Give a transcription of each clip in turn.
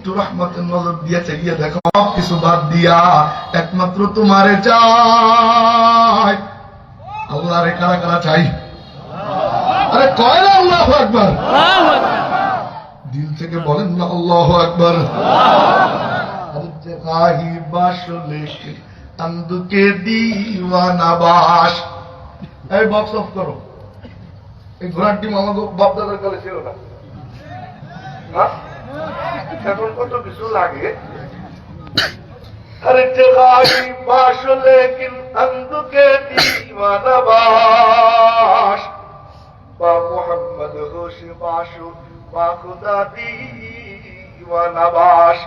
একটু রহমতের নজর দিয়ে চাইয়ে দেখো, সব কিছু বাদ দিয়া একমাত্র তোমারে চাই। আল্লাহরে কারা কারা চাই? আরে কয় না আল্লাহু আকবার, দিল থেকে বলেন না আল্লাহু আকবার। গাহি বাসলে আন্দুকে দিওয়ানা বাস। এই বক্স অফ করো। এই ঘোড়ার টিম আমাকে বাপদাদার কালে ছিল না, এখন কত কিছু লাগে। আরে গাহি বাসলে আন্দুকে দিওয়ানা বাস, বা মোহাম্মদ হোশ বাসু বা খুদা দিওয়ানা বাস।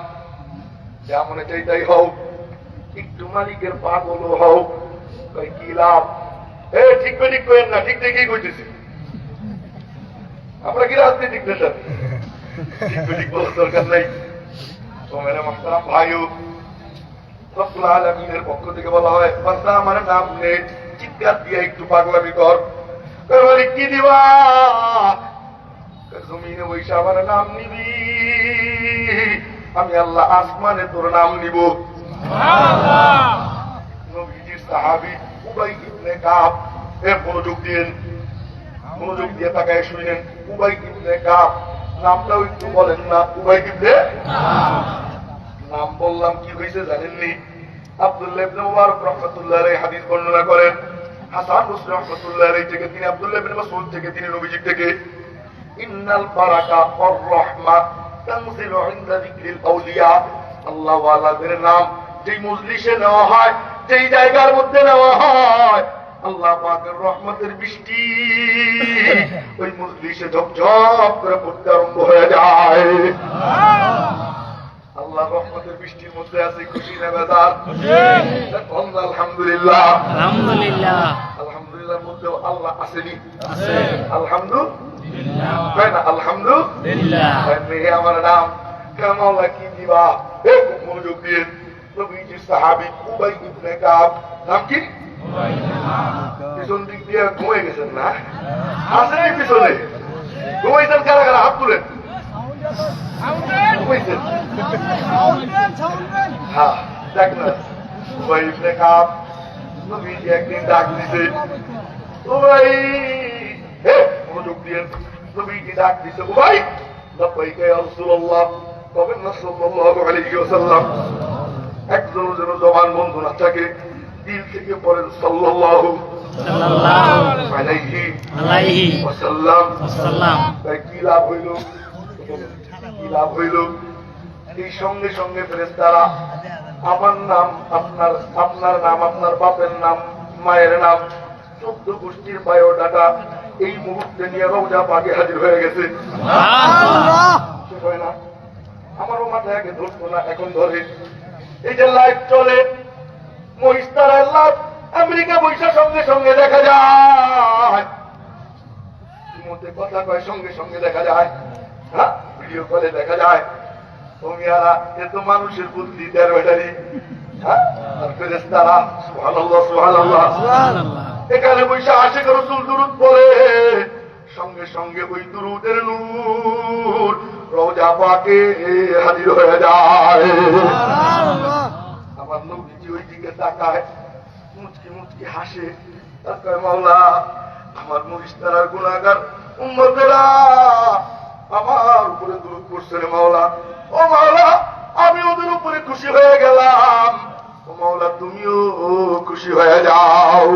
যেমন চাইতাই হও, একটু মালিকের পাগল হও, কি লাভ? ঠিক ঠিক করেন না, ঠিক ঠিকই কইতেছি। আমরা কি রাজনীতিক নেতা? ঠিক ঠিক বলার দরকার নাই। তোমার মাস্তারাম ভাইও রব্বুল আলামিনের পক্ষ থেকে বলা হয়, বান্দা আমার নাম নে, চিৎকার দিয়ে একটু পাগলামি কর। কি দিবা? জমিনে বৈশা আমার নাম নিবি, আমি আল্লাহ আসমানে তোর নাম নিব। নবীজির সাহাবী উবাই ইবনে কাব, মনোযোগ দিন, মনোযোগ দিয়ে তাকায় শুনেন। উবাই ইবনে কাব নামটাও একটু বলেন না। উবাই ইবনে নাম বললাম, কি হয়েছে জানেননি? আব্দুল্লাহ ইবনে মুবারক রাহমাতুল্লাহ আলাইহি হাদিস বর্ণনা করেন, হাসান বসরি রাহমাতুল্লাহ আলাইহি থেকে, তিনি আব্দুল্লাহ ইবনে মাসউদ থেকে, তিনি নবীজি থেকে, ইন্নাল বারাকা ওয়ার রাহমা তানজিলু ইনদা যিকরিল আউলিয়া। আল্লাহ ওয়ালাদের নাম যেই মজলিসে নেওয়া হয়, যেই জায়গার মধ্যে নেওয়া হয়, আল্লাহ পাকের রহমতের বৃষ্টি ওই মজলিসে ঝপঝপ করে পড়তে আরম্ভ হয়ে যায়। আল্লাহ রহমতের বৃষ্টির মধ্যে আছে খুশি না বেজার? আলহামদুলিল্লাহ, আলহামদুলিল্লাহ। আলহামদুলিল্লাহর মধ্যেও আল্লাহ আসেনি? আলহামদুলিল্লাহ, না আলহামদুলিল্লাহ। আমার নাম কামালা কি দিবা? মনোযোগ দিয়ে। নবীজির সাহাবী উবাই ইবনে কাব, নাম কি? পিছন দিক দিয়ে ঘুমিয়ে গেছেন না? আসেনি পিছনে? ঘুমাইছেন কারা কারা? হাত তুলেন। হ্যাঁ, দেখ না, উবাই ইবনে কাব নবীজি একদিন ডাক দিছে, উবাই, মনোযোগ দিয়ে। নবীজি ডাক দিছে, উবাই, লাব্বাইকা ইয়া রাসূলুল্লাহ, কবেন না সাল্লাল্লাহু আলাইহি ওয়াসাল্লাম। একজন যেন জবান বন্ধ না থাকে, দিল থেকে পড়েন সাল্লাল্লাহু আলাইহি ওয়াসাল্লাম। তাই কি লাভ হইল? কি লাভ হইল? এই সঙ্গে সঙ্গে ফেরেশতারা আমার নাম, আপনার নাম, আপনার বাপের নাম, মায়ের নাম, 14 গোষ্ঠীর বায়োডাটা এই মুহূর্তে নিয়ে রওজা পাকে হাজির হয়ে গেছে। হয় না? আমারও মাথায় আগে ধরতো না, এখন ধরে। এই যে লাইভ চলে, মহিস্তারের লাইভ আমেরিকা বৈশা সঙ্গে সঙ্গে দেখা যায়, মধ্যে কথা কয় সঙ্গে সঙ্গে দেখা যায়, হ্যাঁ, ভিডিও কলে দেখা যায়। ওমিয়ারা এ তো মানুষের বুদ্ধি দেড় ব্যাটারি, হ্যাঁ, আর ফেরেশতারা সুবহানাল্লাহ সুবহানাল্লাহ এখানে বৈশা আশিক রাসূল দুরূদ পড়ে, সঙ্গে সঙ্গে ওই দুরূদের নূর রওজা পাকে হাজির হয়ে যায়। আমার নবীজি ওই দিকে তাকায়, মুচকি মুচকি হাসে, আর কয়, মাওলা, আমার মুরিশতারার গুনাহগার উম্মতেরা আমার উপরে দুরূদ পড়ছে রে মাওলা। ও মাওলা, আমি ওদের উপরে খুশি হয়ে গেলাম, ও মাওলা তুমিও খুশি হয়ে যাও।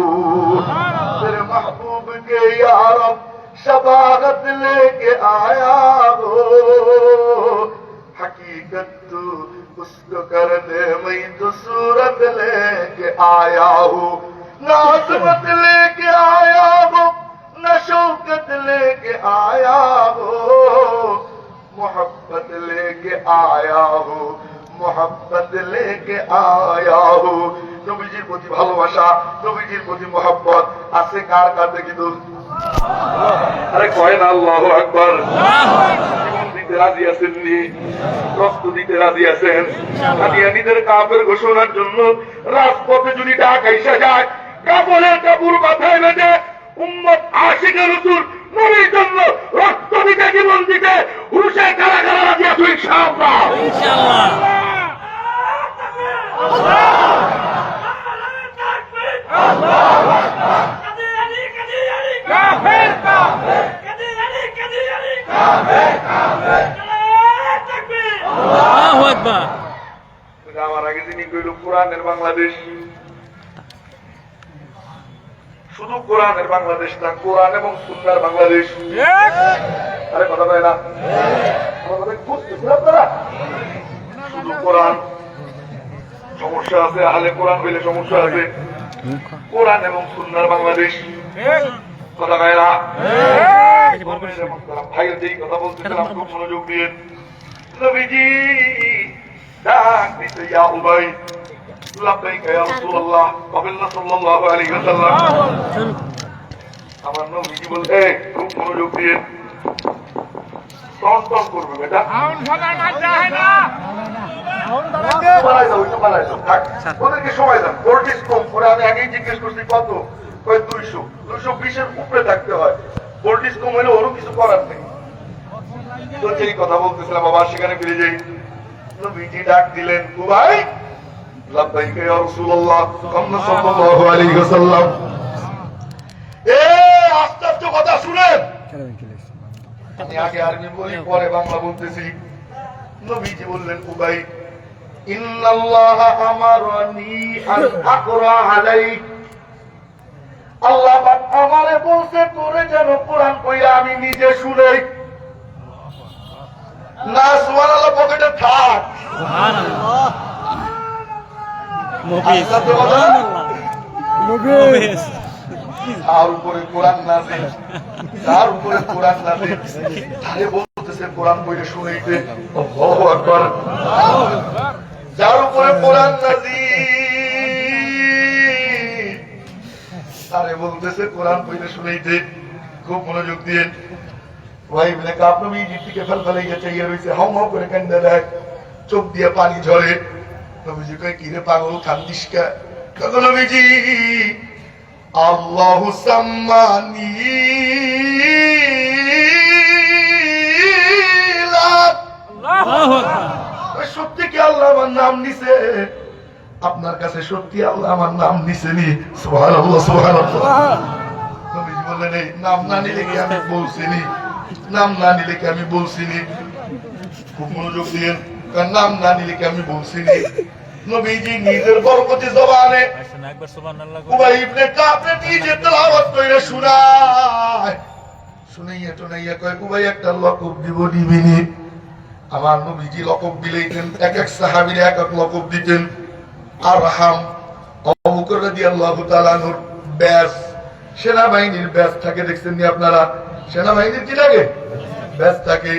तेरे महबूब के यारब शफाअत लेके आया हो, हकीकत तू उसको कर दे, मैं तो सूरत लेके आया हूँ, ना अज़मत लेके आया हो, ना शौकत लेके आया हो, मोहब्बत लेके आया हो, मोहब्बत लेके आया हो। নবীজির প্রতি ভালোবাসা, নবীজির প্রতি মহব্বত আছে কার কার? দেখি তো, আরে কয় না আল্লাহু আকবার। জীবন দিতে রাজি আছেননি? রক্ত দিতে রাজি আছেন? কাদিয়ানীদের কাফের ঘোষণার জন্য রাজপথে যদি ডাক আইসা যায়, কাপড়ের কাপড় মাথায় বেঁধে উম্মত আশিকে রাসূল নবীর জন্য রক্ত দিতে জীবন দিতে হুরুষে কারা কারা রাজি আছো ইনশাআল্লাহ? ইনশাআল্লাহ। আল্লাহু আকবার। আমার আগে যিনি কইল কোরআনের বাংলাদেশ, শুধু কোরআনের বাংলাদেশ না, কোরআন এবং সুন্নাহর বাংলাদেশ। আরে কথা বলে না, আপনারা শুধু কোরআন সমস্যা আছে, আহলে কোরআন হইলে সমস্যা আছে। কোরআন এবং সুন্নাহর বাংলাদেশ, কথা কয় না? ভাইয়ের যেই কথা বলতেছিলাম খুব মনোযোগ দিয়ে। নবীজি ডাক দিতে, ইয়া উবাই, লাব্বাইকা ইয়া রাসূলুল্লাহ, কবেন না সাল্লাল্লাহু আলাইহি ওয়াসাল্লাম। আমার নবীজি বলতে খুব মনোযোগ দিয়ে, টন টন করবে বেটা, ওদেরকে সময় দেন, ভোল্টেজ কম করে। আমি আগেই জিজ্ঞেস করছি কত, 200-220-এর উপরে থাকতে হয়। ভোল্টেজ কম হলে ওরও কিছু করার নেই। তো যেই কথা বলতেছিলাম আবার সেখানে ফিরে যাই। নবীজি ডাক দিলেন, উবাই, লাব্বাইকা ইয়া রাসূলুল্লাহ, সাল্লাল্লাহু আলাইহি ওয়াসাল্লাম। আশ্চর্য কথা শুনেন, আমি আগে আরবি বলি পরে বাংলা বলতেছি। নবীজি বললেন, উবাই, ইন্নাল্লাহা আমারানি আন আকরা আলাইক, আল্লাহ পাক আমারে বলছে তোরে যেন কোরআন কইরা আমি নিজে শুনে। না সুবহানাল্লাহ পকেটে থাক, সুবহানাল্লাহ। তার উপরে কোরআন নাযিল, তার উপরে কোরআন নাযিল, তারে বলতেছে কোরআন কইরা শুনাইতে। আল্লাহু আকবার। যার উপরে কোরআন নাযিল, তারে বলতেছে কোরআন কইরা শুনাইতে। খুব মনোযোগ দিয়ে ভাই বলে কাপ নবীজির দিকে ফেলফেলাইয়া চাইয়া রয়েছে, হাউ হাউ করে কান্দা দেয়, চোখ দিয়ে পানি ঝরে। নবীজি কয়, কিরে পাগল কান্দিস কে? কত নবীজি, আল্লাহু সাম্মানি, আল্লাহু আকবার। সত্যি কি আল্লাহ আমার নাম নিছে? আপনার কাছে সত্যি আল্লাহ আমার নাম নিছে নি? সুবহানাল্লাহ, সুবহানাল্লাহ। নবীজি বললেন, এই নাম না নিলে কি আমি বলছিনি? নাম না নিলে কি আমি বলছিনি? খুব মনোযোগ দিয়েন, নাম না নিলে কি আমি বলছিনি? নবীজি নিজের বরকতি জবানে একবার সুবহানাল্লাহ উবাই ইবনে কাব নিজে তেলাওয়াত কইরা শোনায়। শুনাইয়া টুনাইয়া কয়, উবাই একটা লকব দিব, দিবিনি? আমার নবীজি লকব দিলেন, এক এক সাহাবীর এক এক লকব দিতেন। আরহাম, আবু বকর রাদিয়াল্লাহু তাআলা আনহুর ব্যাস, সেনাবাহিনীর ব্যাস থাকে, দেখছেন নি আপনারা? সেনাবাহিনীর কি থাকে? ব্যাস থাকে।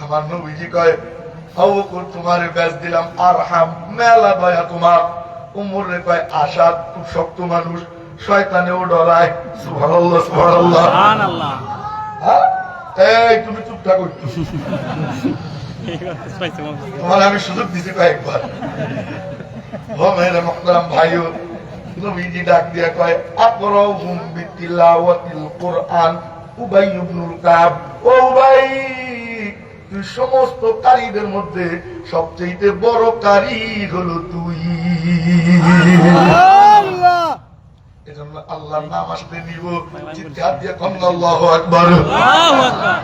আমার নবীজি কয়, আবু বকর তোমার ব্যাস দিলাম। আরহাম, মেলা দয়া তোমার। উমর রে কয়, আসাদ, খুব শক্ত মানুষ, শয়তানেও ডরায়। সুবহানাল্লাহ, সুবহানাল্লাহ, সুবহানাল্লাহ। হ্যাঁ, এই তুমি চুপ থাকো, তোমার আমি সুযোগ দিছি কয়েকবার। ও মেরে মুহতারাম ভাইও, নবীজি ডাক দিয়া কয়, আকরাহুম বিতিলাওয়াতিল কুরআন উবাই ইবনুল কাব। ও উবাই, তুই সমস্ত কারীদের মধ্যে সবচেয়ে বড় কারী হলো তুই। এজন্য আল্লাহর নাম আসতে নিব, চিৎকার দিয়ে কোন আল্লাহু আকবার। আল্লাহু আকবার।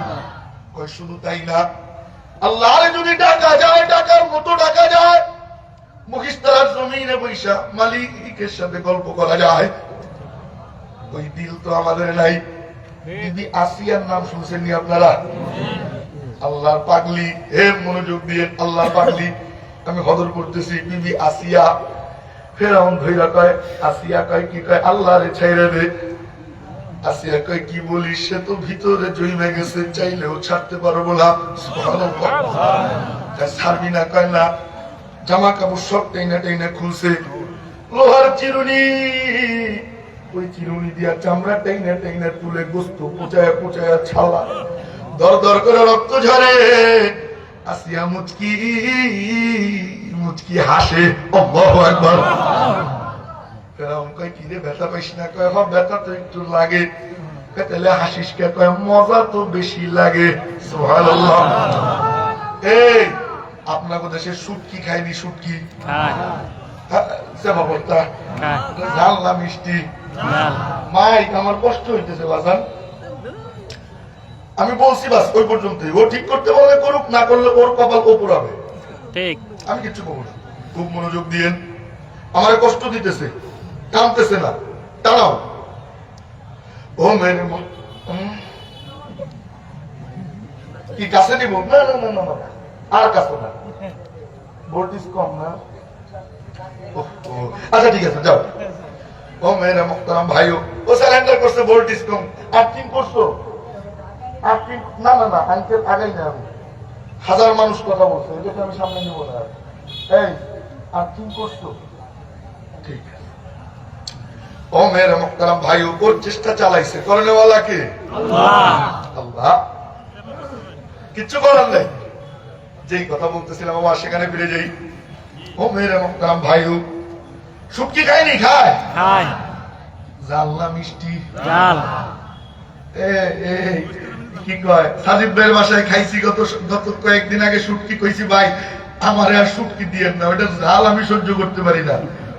কয় শুধু তাই না, আল্লাহরে যদি ডাকা যায়, ডাকার মতো ডাকা যায়, মুখিস্তার জমিনে বৈশা মালিকের সাথে গল্প করা যায়। ওই দিল তো আমাদের নাই। বিবি আসিয়ার নাম শুনছেন নি আপনারা? আল্লাহর পাগলি, হে মনোযোগ দিয়ে, আল্লাহর পাগলি আমি হদর করতেছি। বিবি আসিয়া, ফেরাউন ধইরা কয়, আসিয়া কয় কি? কয় আল্লাহরে ছাইরা দে। আসিয়া কয় কি বলিস? সে তো ভিতরে জইমে গেছে, চাইলেও ছাড়তে পারবো না। সুবহানাল্লাহ। ছাড়বি না? কয় না। জামা কাপড় সব টেনে টেনে খুলছে, লোহার চিরুনি, ওই চিরুনি দিয়া চামড়া টেনে টেনে তুলে গোস্ত পোচায়া পোচায়া ছালা, দর দর করে রক্ত ঝরে। আসিয়া মুচকি মুচকি হাসে। আল্লাহু আকবার। ফেরাউন কয় কি রে, ব্যথা পাইস না? কয় ব্যথা তো একটু লাগে। তাহলে হাসিস কে? কয় মজা তো বেশি লাগে। সুবহানাল্লাহ। এই আপনাদের দেশে শুটকি খায়নি? শুটকি খায় সেবাবতা খায় ঝাল না মিষ্টি? ঝাল মাইক আমার কষ্ট হইতেছে বাজান। আমি বলছি বাস ওই পর্যন্তই। ও ঠিক করতে বললে করুক, না করলে ওর কপাল ও পুরাবে। ঠিক আমি কিচ্ছু বলবো না। খুব মনোযোগ দিয়েন। আমার কষ্ট দিতেছে, টানতেছে না, টানাও। ও মেরে কি কাছে নিব? না না না না না, আর কাছে না, ভোল্টেজ কম না। আচ্ছা ঠিক আছে, যাও। ও মেরে মোহতারাম ভাইও, ও স্যালেন্ডার করছে, ভোল্টেজ কম। আর্থিং করছো? আর্থিং? না না না, আঙ্কেল আগাই না। আমি হাজার মানুষ কথা বলছে, এটাকে আমি সামনে নিব না। এই আর্থিং করছো? ঠিক আছে। ও মেরে মোহতারাম ভাইও, ওর চেষ্টা চালাইছে, করেনেওয়ালা কে? আল্লাহ আল্লাহ। কিচ্ছু করার নাই। যেই কথা বলতেছিলাম আমার, সেখানে ফিরে যাই। ও মেরে মোহতারাম ভাইও, শুটকি খায়নি? খায়। খায় জাল না মিষ্টি? জাল কি কয়, সাজিদ ভাইয়ের বাসায় খাইছি গত কয়েকদিন আগে শুটকি, কইছি ভাই আমার আর শুটকি দিয়েন না, ওইটার ঝাল আমি সহ্য করতে পারি না,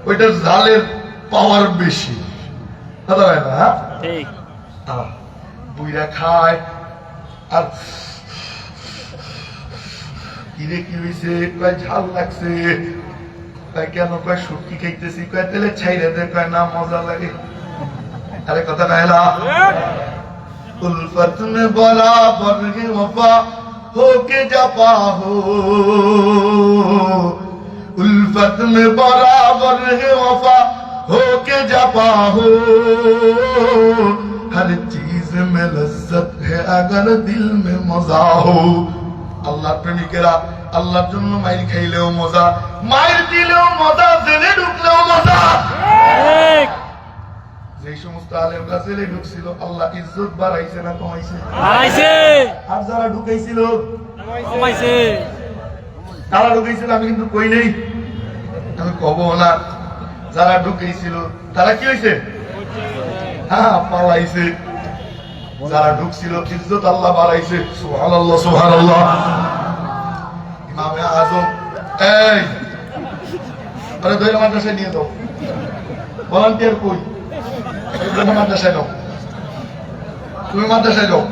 ওইটার ঝালের পাওয়ার বেশি। দাদা ভাই না? ঠিক বুইরা খায় আর কিরে কি হয়েছে? কয় ঝাল লাগছে। কয় কেন? কয় শুটকি খাইতেছি। কয় তেলে ছাইরে দে। কয় না, মজা লাগে। अरे कथा कहला उल्फत में बराबर है वफा हो के जपा हो, उल्फत में बराबर है वफा हो के जपा हो, हर चीज में लज्जत है अगर दिल में मजा हो। अल्लाह प्रेमिकेरा আল্লাহর জন্য মাইর খাইলেও মজা, মাইর দিলেও মজা, জেলে ঢুকলেও মজা। ঠিক যে সমস্ত আলেমরা জেলে ঢুকছিল, আল্লাহ ইজ্জত বাড়াইছে না কমাইছে? বাড়াইছে আর যারা ঢুকাইছিল, কমাইছে তারা ঢুকাইছিল, আমি কিন্তু কই নেই, আমি কব না। যারা ঢুকাইছিল তারা কি হয়েছে? হ্যাঁ, পালাইছে। যারা ঢুকছিল ইজ্জত আল্লাহ বাড়াইছে। সুবহানাল্লাহ সুবহানাল্লাহ। ইমামে আজম, এই আরে দইরা মাদ্রাসায় নিয়ে দাও। ভলান্টিয়ার কই? মাদ্রাসায় যাও, তুমি মাদ্রাসায় যাও।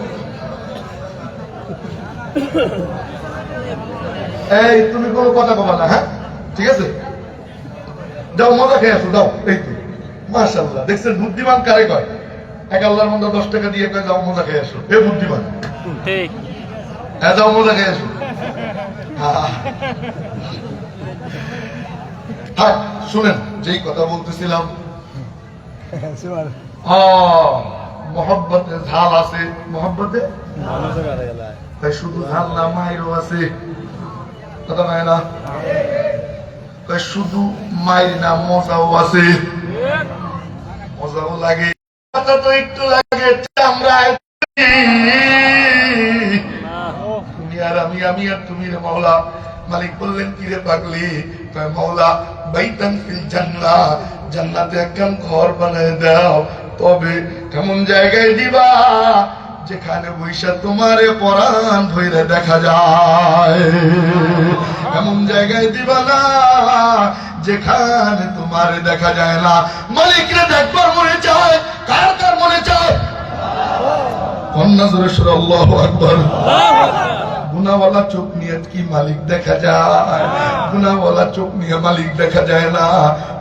এই তুমি কোনো কথা কবা না, হ্যাঁ ঠিক আছে? যাও, মজা খেয়ে আসো, যাও। এই তো মাশাআল্লাহ, দেখছেন বুদ্ধিমান কারে কয়? এক আল্লাহর মধ্যে 10 টাকা দিয়ে কয় যাও মজা খেয়ে আসো, এ বুদ্ধিমান। ঠিক হ্যাঁ, যাও মজা খেয়ে আসো। হ্যাঁ, শুনেন, যেই কথা বলতেছিলাম, মহব্বতে ঝাল আছে। মহব্বতে তাই শুধু ঝাল না, মায়েরও আছে। কথা নয় না? তাই শুধু মায়ের না, মজাও আছে। মজাও লাগে, তো একটু লাগে চামড়ায়। তুমি আর আমি, আমি আর তুমি রে মাওলা। মালিক বললেন কি রে পাগলি? কয় মাওলা বাইতান ফিল জান্নাহ, জান্নাতে একখান ঘর বানায় দাও। তবে কেমন জায়গায় দিবা যেখানে বৈশা তোমারে পরাণ ধইরে দেখা যায়? এমন জায়গায় দিবা না যেখানে তোমারে দেখা যায় না। মালিকরে দেখবার মনে চায়, কার কার মনে চায়? কন্যা জোরে সুরে আল্লাহু আকবার। গুনাহওয়ালা চোখ নিয়ে কি মালিক দেখা যায়? গুনাহওয়ালা চোখ নিয়ে মালিক দেখা যায় না।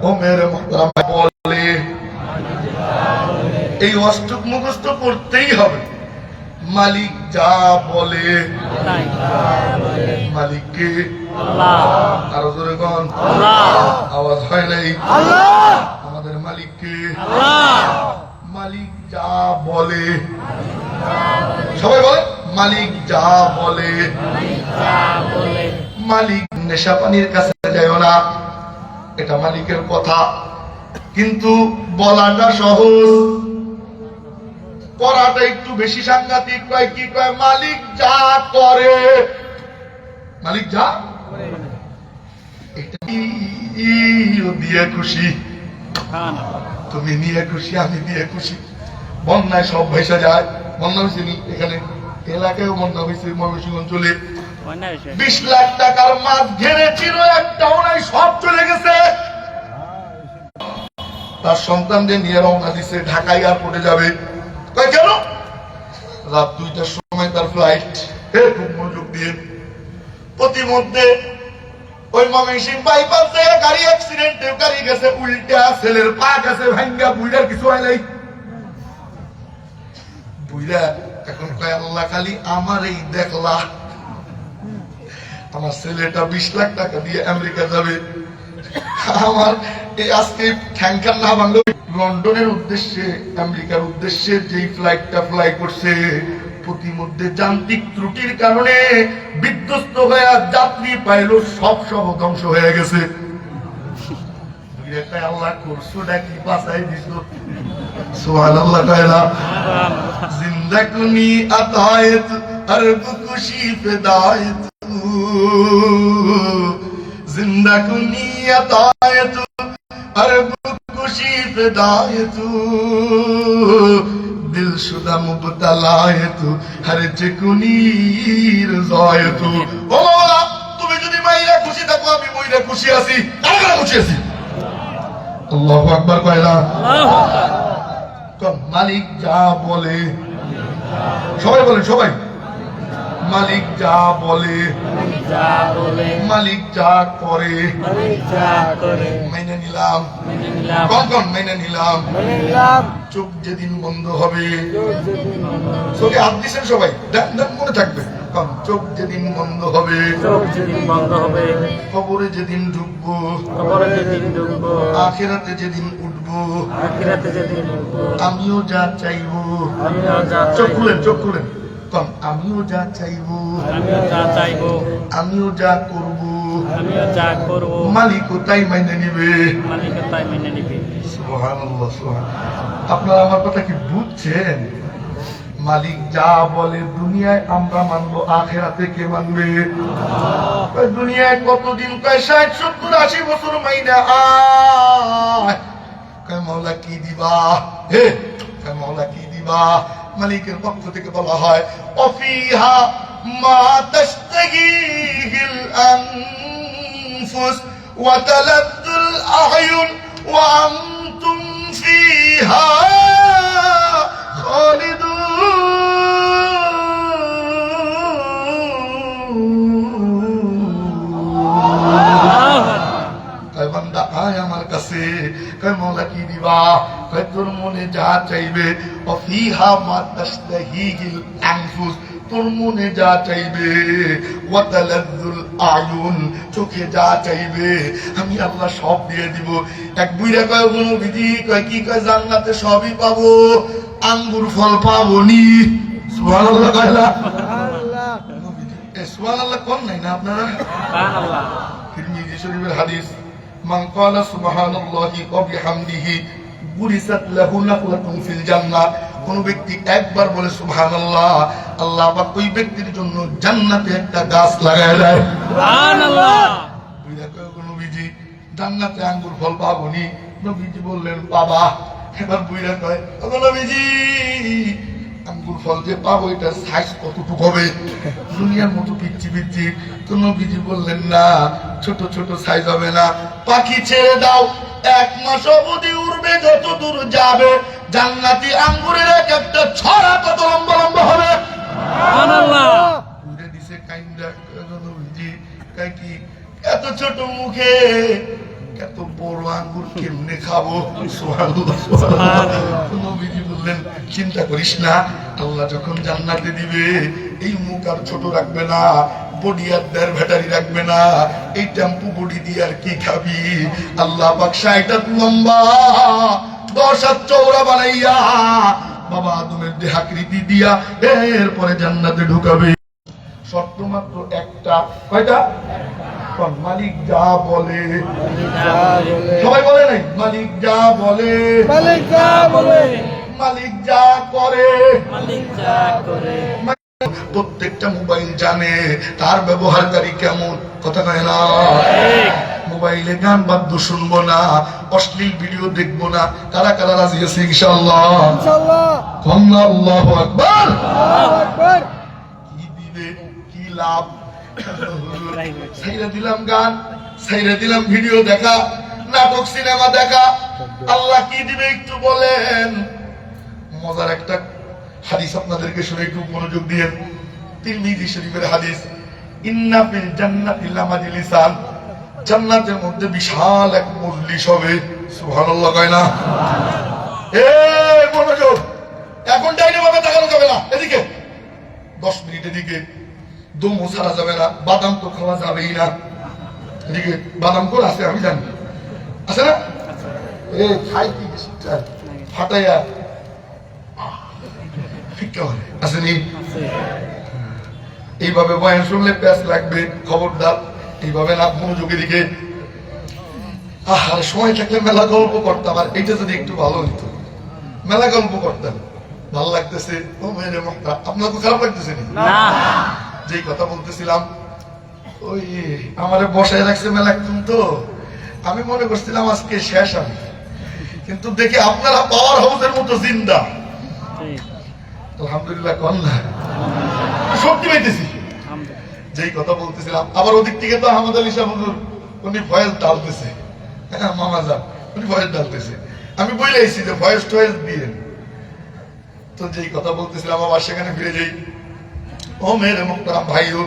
ও মেরে মুহতারাম বলে, এই অষ্টক মুখস্থ করতেই হবে। মালিক যা বলে, মালিককে আরো জোরে কোন আওয়াজ হয় নাই? আমাদের মালিককে, মালিক যা বলে, সবাই বলে মালিক যা বলে। মালিক নেশা পানির কাছে যায়ও না, এটা মালিকের কথা, কিন্তু বলাটা সহজ, করাটা একটু বেশি সাংঘাতিক। কয় কি? কয় মালিক যা করে, মালিক যা এটা দিয়ে খুশি, তুমি নিয়ে খুশি, আমি দিয়ে খুশি। বন্যায় সব ভেসে যায়। বন্যা হয়েছে এখানে এলাকায়ও বন্যা হয়েছে, ময়মনসিংহ অঞ্চলে। 20 লাখ টাকার মাছ ঘেরেছিল, একটাও নাই, সব চলে গেছে। তার সন্তানদের নিয়ে রওনা দিছে, ঢাকা এয়ারপোর্টে যাবে। কয় কেন? রাত 2টার সময় তার ফ্লাইট। খুব মনোযোগ দিয়ে প্রতিমধ্যে ওই ময়মনসিংহ বাইপাসে গাড়ি অ্যাক্সিডেন্টে গাড়ি গেছে উল্টা, ছেলের পা গেছে ভাঙ্গা, বুইড়ার কিছু হয় নাই। বুইড়া এখন কয় আল্লাহ খালি আমার এই দেখলা, আমার ছেলেটা 20 লাখ টাকা দিয়ে আমেরিকা যাবে, আমার এই আজকে ঠ্যাঙ্কার না ভাঙলো। লন্ডনের উদ্দেশ্যে, আমেরিকার উদ্দেশ্যে যেই ফ্লাইটটা ফ্লাই করছে, প্রতিমধ্যে যান্ত্রিক ত্রুটির কারণে বিধ্বস্ত হয়ে যাত্রী পাইলট সব সহ ধ্বংস হয়ে গেছে। আল্লাহ করছো নাকি বাঁচাই দিস। সুবহানাল্লাহ তাআলা জিন্দা কুনি আতায়েত আরব খুশি ফিদায়েত, জিন্দা কুনি আতায়েত আরব খুশি ফিদায়েত, দিল শুদা মুবতালায়েত হর চিকুনির জায়েত। ও মাওলা, তুমি যদি মাইরা খুশি থাকো, আমি মইরা খুশি আছি। আমরা খুশি আছি। আল্লাহু আকবার কয়লা। মালিক যা বলে, সবাই বলেন, সবাই। মালিক যা বলে, মালিক যা করে, মেনে নিলাম। কখন মেনে নিলাম? চোখ যেদিন বন্ধ হবে, চোখে হাত দিচ্ছেন সবাই, মনে থাকবে। চোখ যেদিন বন্ধ হবে, কবরে যেদিন ঢুকবো, আখিরাতে যেদিন উঠবো, আমিও যা চাইবো। চোখ খুলেন, চোখ খুলেন। আমিও যা চাইবো, আমিও যা করবো, মালিকও তাই মেনে নিবে। সুবহানাল্লাহ, সুবহানাল্লাহ। আপনারা আমার কথা কি বুঝছেন? মালিক যা বলে দুনিয়ায় আমরা মানবো, আখিরাতে কে মানবে? দুনিয়ায় কতদিন? 60, 70, 80 বছর মাইনা আয়। মাওলা কি দিবা? হে মাওলা কি দিবা? মালিকের পক্ষ থেকে বলা হয়, অফিহা মা তাশতাহিল আনফুস ওয়া তালাদ্দুল আ'য়ুন ওয়া আনতুম ফিহা খালিদুন। বান্দা আয় আমার কাছে। কয় মাওলা কি দিবা? কয় তোর মনে যা চাইবে। অফিহা মা তাশতাহিল আনফুস, তোর মনে যা চাইবে। ওয়া তালাদ্দুল আ'য়ুন, চোখে যা চাইবে আমি আল্লাহ সব দিয়ে দিব। এক বুইড়া কয় নবীজি, কয় কি? কয় জান্নাতে সবই পাবো, আঙ্গুর ফল পাবোনি। সুবহানাল্লাহ কয়লা। সুবহানাল্লাহ কোন নাই না আপনারা? সুবহানাল্লাহ। তিরমিজি শরীফের হাদিস, মান ক্বালা সুবহানাল্লাহি ওয়া বিহামদিহি বুরিসাত লাহু নাখলাতুন ফিল জান্নাহ। কোন ব্যক্তি একবার বলে সুবহানাল্লাহ, আল্লাহ পাক ওই ব্যক্তির জন্য জান্নাতে একটা গাছ লাগায় দেয়। সুবহানাল্লাহ। বুইড়া কয় নবীজি, জান্নাতে আঙ্গুর ফল পাবোনি। নবীজি বললেন বাবা। এবার বুইড়া কয়, ও নবীজি, আঙ্গুর ফল যে পাবো এটার সাইজ কতটুকু হবে? দুনিয়ার মতো পিচ্ছি পিচ্ছি। তো নবীজি বললেন না, ছোট ছোট সাইজ হবে না, পাখি ছেড়ে দাও, 1 মাস অবধি উড়বে, যত দূর যাবে জান্নাতি আঙ্গুরের এক একটা ছড়া কত লম্বা লম্বা হবে। সুবহানাল্লাহ। উড়ে দিছে কাইন্দা। নবীজি কয় কি, এত ছোট মুখে এত বড় আঙ্গুর কেমনে খাবো? সুবহানাল্লাহ, সুবহানাল্লাহ। নবীজি বললেন, চিন্তা করিস না, আল্লাহ যখন জান্নাতে দিবে এই মুখ আর ছোট রাখবে না, বডি আর 1.5 ব্যাটারি রাখবে না, এই টেম্পু বডি দিয়ে আর কি খাবি? আল্লাহ পাক 60 হাত লম্বা 10 হাত চওড়া বানাইয়া বাবা আদমের দেহাকৃতি দিয়া এরপরে জান্নাতে ঢুকাবে। শর্ত মাত্র একটা। কয়টা? মালিক যা বলে, সবাই বলে নাই, মালিক যা বলে, মালিক যা বলে, মালিক যা করে, মালিক যা করে। প্রত্যেকটা মোবাইল জানে তার ব্যবহারকারী কেমন, কথা কয় না? মোবাইলে গান বাদ্য শুনবো না, অশ্লীল ভিডিও দেখবো না। কারা কারা রাজি আছে ইনশাআল্লাহ? আল্লাহু আকবার। কি দিবে, কি লাভ? ছাইরা দিলাম গান, ছাইরা দিলাম ভিডিও দেখা, নাটক সিনেমা দেখা, আল্লাহ কি দিবে একটু বলেন? মজার একটা হাদিস আপনাদেরকে শুনে একটু মনোযোগ দিয়েন। তিরমিজি শরীফের হাদিস, ইন্না ফিল জান্নাতি লামাজলিসান, জান্নাতের মধ্যে বিশাল এক মজলিস হবে। সুবহানাল্লাহ কয় না? মনোযোগ, এখন ডাইনে ভাবে তাকানো যাবে না, এদিকে 10 মিনিট এদিকে দমও ছাড়া যাবে না, বাদাম তো খাওয়া যাবেই না। এদিকে বাদাম কোন আছে আমি জানি, আছে না? খাই কি ফাটাইয়া ফিক্কা হয়, আসেনি? এইভাবে বয়ান শুনলে প্যাস লাগবে, খবরদার এইভাবে না, মনোযোগের দিকে। সময় থাকলে মেলা গল্প করতাম, আর এইটা যদি একটু ভালো হইতো, মেলা গল্প করতাম। ভালো লাগতেছে? ও মেরে মক্কা, আপনার তো খারাপ লাগতেছে না? যেই কথা বলতেছিলাম, ওই আমারে বসায় রাখছে মেলাক্ষণ, তো আমি মনে করছিলাম আজকে শেষ আমি, কিন্তু দেখি আপনারা পাওয়ার হাউসের মতো জিন্দা। আলহামদুলিল্লাহ, কন্যা শক্তি পাইতেছি। যেই কথা বলতেছিলাম, আবার ওদিক থেকে তো আহমদ আলী শাহ হুজুর উনি ভয়েস ডালতেছে, মামা যান উনি ভয়েস ডালতেছে। আমি বলে আইছি যে ভয়েস টয়েস দিয়ে। তো যেই কথা বলতেছিলাম আবার সেখানে ফিরে যাই। ও মেরে মুহতারাম ভাইও,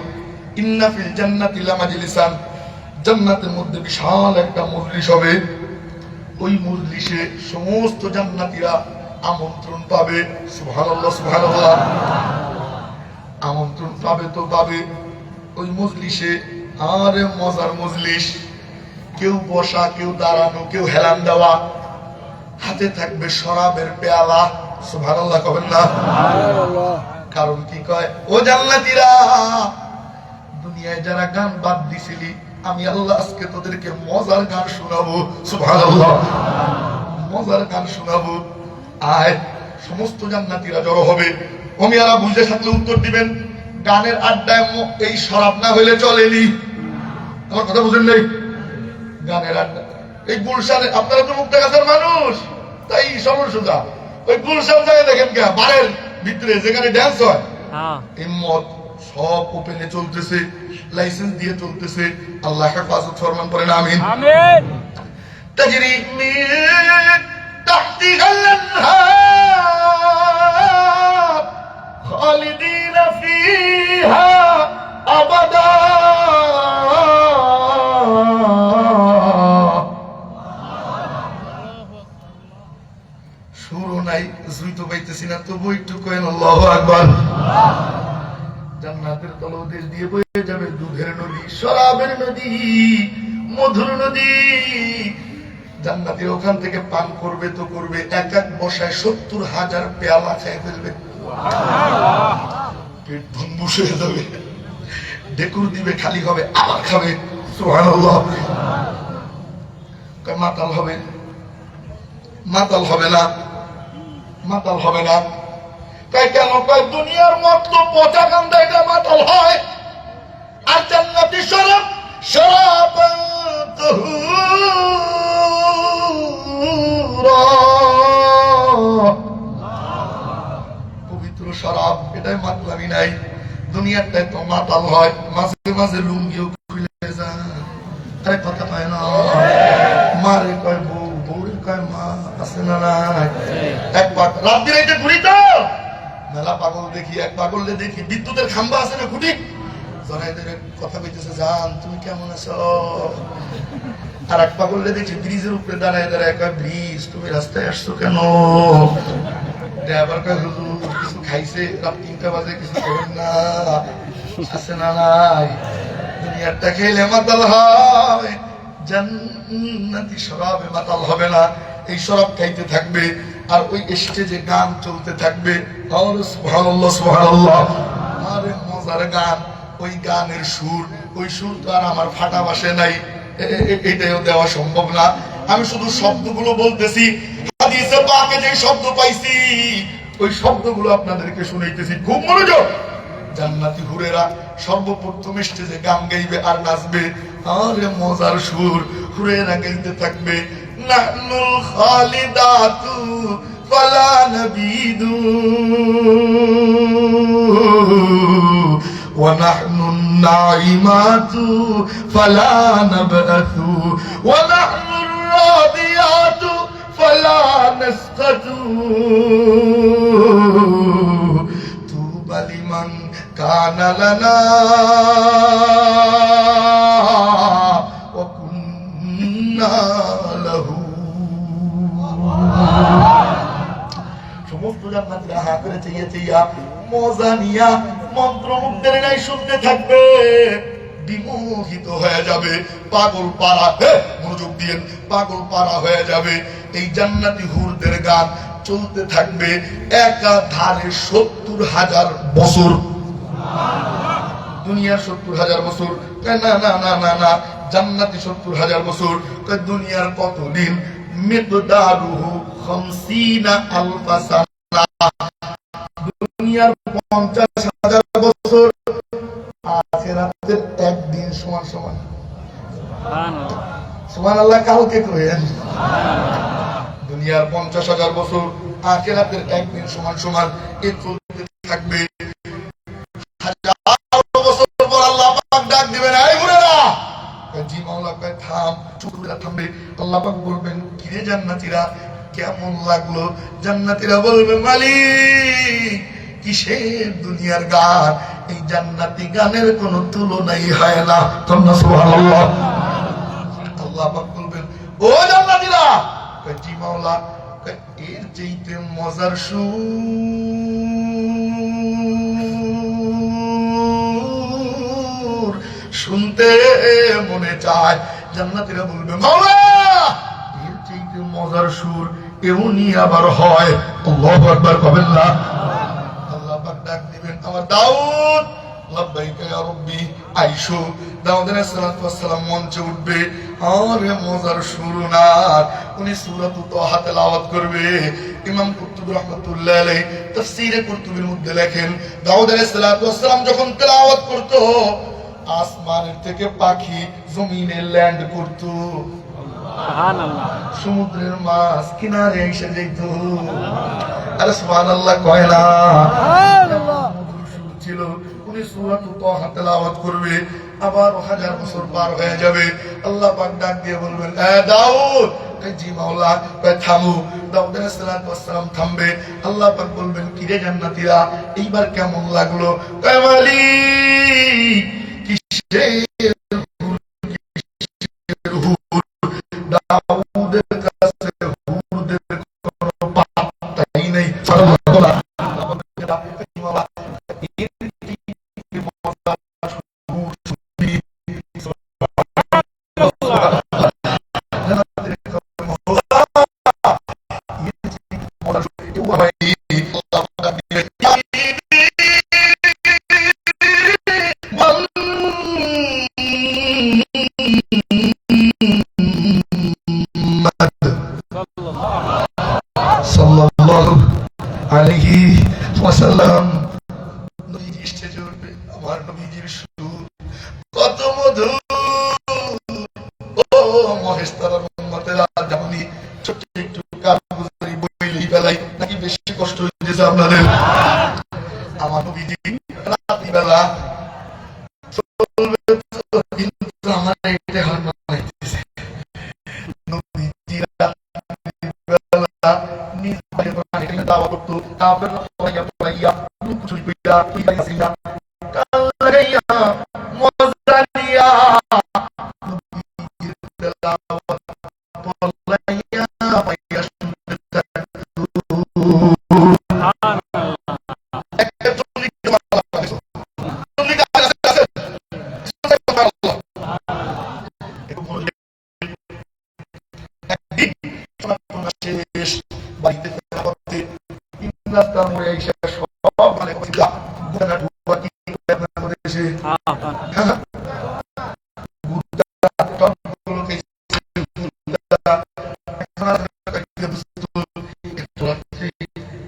ইন্না ফিল জান্নাতি লামাজলিসান, জান্নাতের মধ্যে বিশাল একটা মজলিস হবে। ওই মজলিসে সমস্ত জান্নাতীরা আমন্ত্রণ পাবে। সুবহানাল্লাহ, সুবহানাল্লাহ। আমন্ত্রণ পাবে তো পাবে ওই মজলিসে। আরে মজার মজলিস, কেউ বসা, কেউ দাঁড়ানো, কেউ হেলান দেওয়া, হাতে থাকবে শরাবের পেয়ালা। সুবহানাল্লাহ কবেন না? কারণ কি কয়, ও জান্নাতীরা, দুনিয়ায় যারা গান বাদ দিছিলি, আমি আল্লাহ আজকে তোদেরকে মজার গান শোনাবো। সুবহানাল্লাহ, মজার গান শোনাবো। আয়, সমস্ত জান্নাতীরা জড়ো হবে। ওমিয়ারা বুঝে থাকলে উত্তর দিবেন, গানের আড্ডায় এই শরাব না হইলে চলেনি। আমার কথা বুঝেন নাই? গানের আড্ডা, এই গুলশানে, আপনারা তো মুক্তাগাছার মানুষ, তাই সরল সোজা। ওই গুলশান জায়গায় দেখেন কে, বারের ভিতরে যেখানে ড্যান্স হয়, এই মদ সব ওপেনে চলতেছে, লাইসেন্স দিয়ে চলতেছে। আল্লাহ হেফাজত ফরমান করেন, আমিন। তাজরি মিন তাহতিহাল আনহার খালিদিনা ফিহা আবাদা। শুরু নাই, জুই তো পাইতেছি না, তবু একটু কয়েন আল্লাহু আকবার। জান্নাতের তলদেশ দিয়ে বয়ে যাবে দুধের নদী, শরাবের নদী, মধুর নদী। জান্নাতীরা ওখান থেকে পান করবে তো করবে, এক এক বসায় 70,000 পেয়ালা খেয়ে ফেলবে। পেট ভম্বুস হয়ে যাবে, ডেকুর দিবে, খালি হবে, আবার খাবে। সুবহানাল্লাহ। মাতাল হবে? মাতাল হবে না, মাতাল হবে না। তাই কেন? কয় দুনিয়ার মত তো পচা কান্দা, এটা মাতাল হয়। আর জান্নাতি শরাব, শরাব পবিত্র শরাব, এটাই মাতলামি নাই। দুনিয়ারটাই তো মাতাল হয়, মাঝে মাঝে লুঙ্গিও খুলে যায়। আরে কথা পায় না, মারে কয় বউ, বউরে কয় মা, আছে না নাই? এক পাক রাত দিরাইতে ঘুরি তো মেলা পাগল দেখি, এক পাগলে দেখি বিদ্যুতের খাম্বা আছে না, খুঁটি জনাইদের কথা কইতেছে, জান তুমি কেমন আছো? আর এক পাগলে দেখি ব্রিজের উপরে দাঁড়ায় দাঁড়ায় কয়, ব্রিজ তুমি রাস্তায় আসছো কেন? ড্রাইভার কয়, হুজুর কিছু খাইছে, রাত 3টা বাজে, কিছু করেন না, আছে না নাই? দুনিয়ারটা খেলে মাতাল হয়, জান্নাতি শরাবে মাতাল হবে না। এই শরাব খাইতে থাকবে, আর ওই স্টেজে গান চলতে থাকবে। সুবহানাল্লাহ, সুবহানাল্লাহ। আরে মজার গান, ওই গানের সুর, ওই সুর তো আর আমার ফাটা বাসে নাই, এটাও দেওয়া সম্ভব না। আমি শুধু শব্দগুলো বলতেছি, হাদিসে পাকে যে শব্দ পাইছি ওই শব্দগুলো আপনাদেরকে শুনাইতেছি, খুব মনোযোগ। জান্নাতি হুরেরা সর্বপ্রথম স্টেজে গান গাইবে আর নাচবে। আরে মজার সুর, হুরেরা গাইতে থাকবে নাহনুল খালিদাতু ফালা নাবিদু ওয়া নাহনুন নাইমাতু ফালা নাবআসু ওয়া নাহনুর রাদিয়াতু ফালা নাসকাতু তুবা লিমান কানা লানা ওয়া কুন্না লাহু। সমস্ত জান্নাতীরা হা করে চেয়ে চেয়ে মজা নিয়া মন্ত্রমুগ্ধের নাই শুনতে থাকবে, বিমোহিত হয়ে যাবে, পাগল পারা, মনোযোগ দিয়ে পাগল পারা হয়ে যাবে। এই জান্নাতি হুরদের গান চলতে থাকবে একাধারে 70,000 বছর। দুনিয়ার 70,000 বছর? না না না না না, জান্নাতি 70,000 বছর। দুনিয়ার কত দিন? মিকদারুহু 50,000 সানা। দুনিয়ার 50,000 বছর, আখিরাতের একদিন সমান সমান। সুবহানাল্লাহ, কাউকে কইেন। দুনিয়ার 50,000 বছর, আখিরাতের একদিন সমান সমান। এই চলতে থাকবে হাজার বছর পর আল্লাহ পাক ডাক দিবেন, এই মুরেরা। জি মাওলা, কয় থাম। চুকুরা থামবে। আল্লাহ পাক বলবেন, কিরে জান্নাতীরা কেমন লাগলো? জান্নাতীরা বলবে, মালিক কিসের দুনিয়ার গান, এই জান্নাতি গানের কোনো তুলনাই হয় না। তোমরা সুবহানাল্লাহ। আল্লাহ পাক বলবেন, ও জান্নাতীরা, কয় জি মাওলা, কয় এর চাইতে মজার সুর শুনতে মনে চায়। জান্নাতীরা বলবে, মাওলা এর চাইতে মজার সুর এমনি আবার হয়। আল্লাহু আকবার কবেন না? আল্লাহ পাক ডাক দিবেন, আমার দাউদ, লাব্বাইকা ইয়া রাব্বি, আইসো। দাউদ আলাইহিস সালাতু ওয়াস সালাম মঞ্চে উঠবে। আরে মজার শুরু না, উনি সূরাতুত তাহা তেলাওয়াত করবে। ইমাম কুরতুবী রাহমাতুল্লাহ আলাইহি তাফসীরে কুরতুবীর মধ্যে লেখেন, দাউদ আলাইহিস সালাতু ওয়াস সালাম যখন তেলাওয়াত করত, আসমানের থেকে পাখি জমিনে ল্যান্ড করত, সুবহানাল্লাহ। সমুদ্রের মাছ কিনারে এসে যেত। আরে সুবহানাল্লাহ কয় না? ছিল উনি সূরাতুত তাহা তেলাওয়াত করবে। আবার 1000 বছর পার হয়ে যাবে। আল্লাহ পাক ডাক দিয়ে বলবেন, এ দাউদ। জি মাওলা। কয় থামো। দাউদ আলাইহিস সালাতু ওয়াস সালাম থামবে। আল্লাহ পাক বলবেন, কিরে জান্নাতীরা এইবার কেমন লাগলো? কয় মালিক কিসের দাউদের কাছে হুরদের কোনো পাত্তাই নেই। সুবহানাল্লাহ। সাল্লাল্লাহু আলাইহি ওয়াসাল্লাম নবীজি স্টেজে উঠবে। আমার নবীজির সুর কত মধুর। ও মহেশতলার উম্মতেরা, যেমনি ছোট্ট একটু কারগুজারি বইলেই বেলায় নাকি বেশি কষ্ট হইতেছে আপনাদের? আমার নবীজি রাত্রিবেলা চলবে, কিন্তু আমার এটা হয় না। নবীজি রাত্রিবেলা নিজ বাড়িতে দাওয়াত করতো, কাফেররা পড়াইয়া পড়াইয়া লুকোচুরি কইরা কইরা কাল লাগাইয়া মজা নিয়া নবীজির তেলাওয়াত পড়াইয়া পাইয়া শুনতে থাকতো। একটা চল্লিশটা মালা পাইছো, চল্লিশটা আছে সুবহানাল্লাহ। একদিন সোনার শেষ বাড়িতে ফেরা করতে রাস্তার মোড়ে এসে সব মানে গুদানা ঢুকা কি করে এসে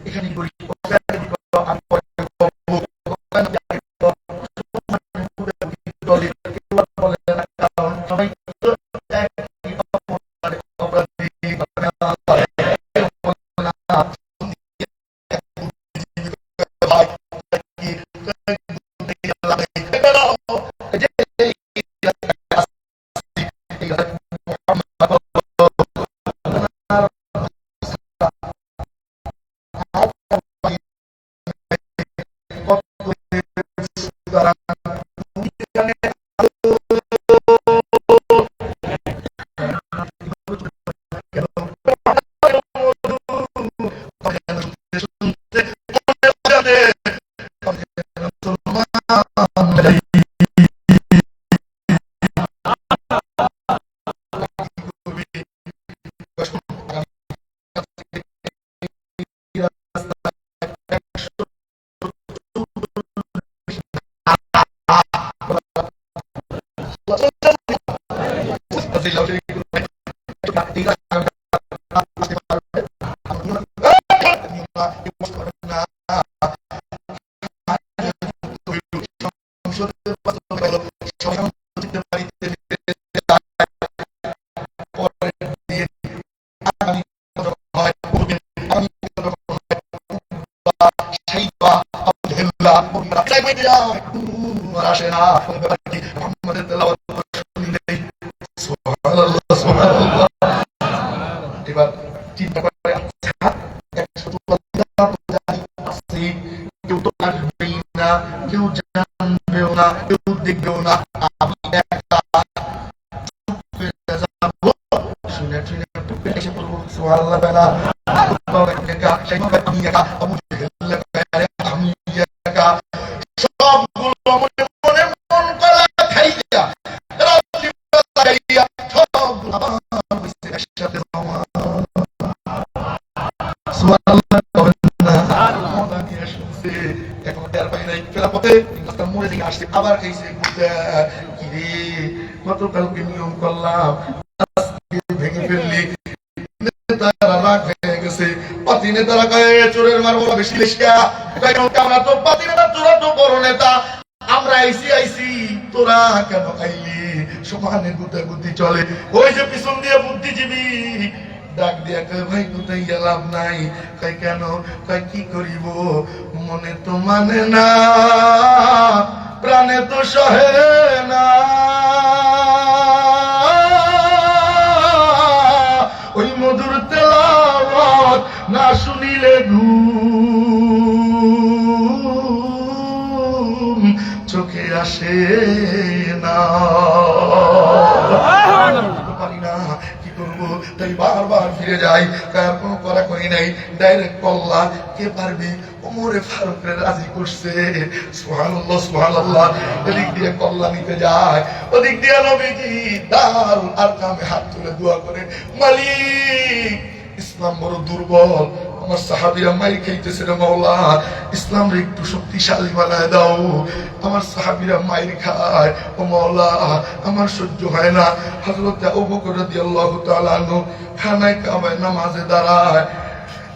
এখানে এবার চিন্তা করে কেউ তো আসবেই না, কেউ জানবেও না, কেউ দেখবেও না, আমি শুনে শুনে এসে বলবো সুবহানাল্লাহ বেলা আমি সবগুলো মনে মনে মন করা খাইয়া সবগুলো একসাথে আবার গতকালকে নিয়ম করলাম ভেঙে ফেললি পাতি নেতারা চোরের মারবো বেশি আমরা তো পাতি নেতা, তোরা তো বড় নেতা, আমরা আইসি তোরা কেন আইলি? সমানে গুতাগুতি চলে। ওই যে পিছন দিয়ে বুদ্ধিজীবী ডাক দিয়া কয় ভাই কোথায় গেলাম নাই, কয় কেন, কয় কি করিব, মনে তো মানে না, প্রাণে তো সহে না, ওই মধুর তেলাওয়াত না শুনিলে ঘুম চোখে আসে না, পারি না, কি করবো, তাই বারবার ফিরে যাই, কার কোনো করা করি নাই, ডাইরেক্ট কল্লা, কে পারবে, ওমরে ফারুকরে রাজি করছে, সুবহানাল্লাহ সুবহানাল্লাহ, এদিক দিয়ে কল্লা নিতে যায়, ওদিক দিয়ে নবীজি দারুল আরকামে হাত তুলে দোয়া করে, মালিক ইসলাম বড় দুর্বল, আমার সাহাবীরা মাইর খাইতেছে রে মাওলা, ইসলামরে একটু শক্তিশালী বানায় দাও, আমার সাহাবীরা মাইর খায়, ও মাওলা আমার সহ্য হয় না। হযরত আবু বকর রাদিয়াল্লাহু তাআলা আনহু খানায় কাবায় নামাজে দাঁড়ায়,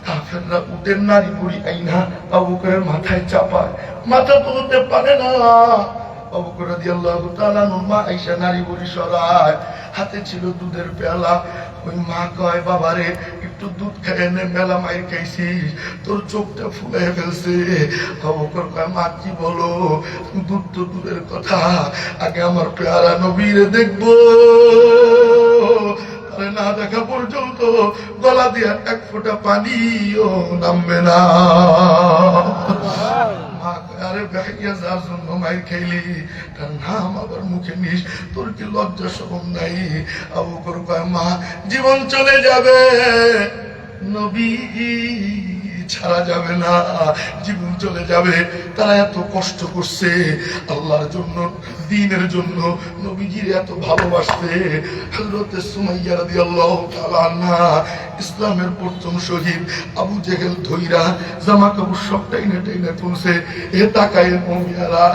কাফেররা উটের নাড়ি বুড়ি আইনা আবু বকরের মাথায় চাপায়, মাথা তুলতে পারে না, আবু বকর রাদিয়াল্লাহু তাআলা আনহুর মা আয়েশা নাড়ি বুড়ি সরায়, হাতে ছিল দুধের পেয়ালা, ওই মা কয় বাবারে একটু দুধ খেয়ে নে, মেলা মাইর খাইছিস, তোর চোখটা ফুলে ফেলছে। আবু বকর কয় মা কি বলো, দুধ তো দূরের কথা, আগে আমার পেয়ারা নবীরে দেখবো, আরে না দেখা পর্যন্ত গলা দিয়ে এক ফোঁটা পানিও নামবে না। আরে ভাইয়া যার জন্য মাইর খাইলি তার নাম আবার মুখে নিস, তোর কি লজ্জা শরম নাই? আবু বকর কয় মা জীবন চলে যাবে, নবী ছাড়া যাবে না, জীবন চলে যাবে, তারা এত কষ্ট করছে আল্লাহর জন্য, দ্বীনের জন্য, নবীজির এত ভালোবাসছে। হযরত সুমাইয়া রাদিয়াল্লাহু তাআলা আনহা ইসলামের প্রথম শহীদ, আবু জেহেল ধইরা জামা কাপড় সব টাইনা টাইনা তুলছে, এ তাকায় মুমিয়ারা